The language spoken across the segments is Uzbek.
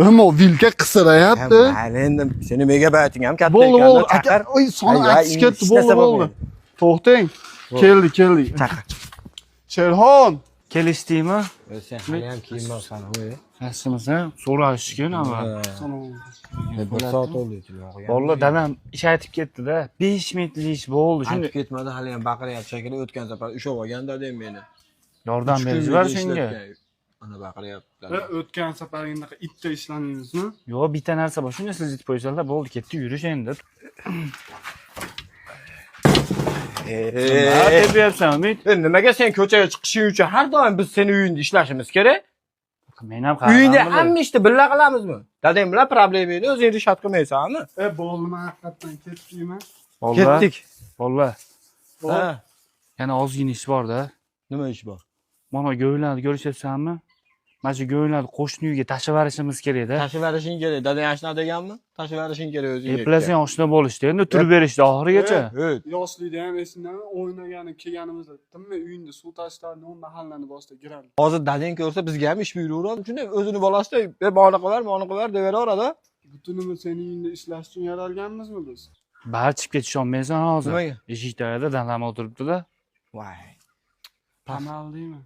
Ammo vilka qisirayapti. Mayli endi seni megabayting ham katta Bo'ldi, ekan. bo'ldi. Aka, oy, soni aks ketdi. Bo'ldi. To'xtang. Keldi. Sherxon, Kelishdingmi? Sen hali ham kiyinmabsan, o'y. Yaxshimisa? So'rashgan ama. Bir soat oldi. Vallahi dadam ish aytib ketdi-da. 5 minutlik ish bo'ldi. Shunda Shunda ketmadi, hali ham baqiryapti shekilli. O'tgan safar ushab olgan dadam meni. yordam beringlar shunga. Ana baqiryapti. o'tgan safaringizda itda ishlandingizmi? Yo'q, bitta narsa bor. Shuni siz yetib qo'ysangiz bo'ldi, ketdi, yurish endi. Nima deyapsan, Umid? Nimaga sen ko'chaga chiqishing uchun har doim biz seni uyingda ishlashimiz kerak? Men ham Uyingda hamma ishni birga qilamizmi? Dadang bilan problemingni o'zing rishat qilmaysanmi? Bo'lma, haqiqatdan ketdingmi? Ketdik. Vallahi. Ha, Yana ozgina ish bor-da. nima ish bor? Mana go'ylarni ko'rishyapsanmi? Mana shu go'ylarni qo'shni uyga tashlab yuborishimiz kerak-da. Tashib berishing kerak. Dadang ashna deganmi? Tashib berishing kerak o'zingga. Eplasang oshna bo'lishdi. Endi turib berishdi oxirigacha. Yoshlikda ham esingdami? O'ynagani, kelganimizda timma uyingda suv tashlarni, o'n mahallani boshida girardi. Hozir dadang ko'rsa bizga ham ish buyuraveradi. Shunday o'zini bolasida ma'no qilar deyaveradi. Butunimiz sening uyingda ishlash uchun yaralganmizmi biz? Bari chiqib ketisholmaysan hozir. Nimaga? Eshik tagida dadam o'tiribdi-da. Voy. Qamal deymi?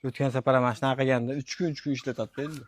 O'tgan safar ham mana shunaqa qilganda 3 kun ishlatadi endi.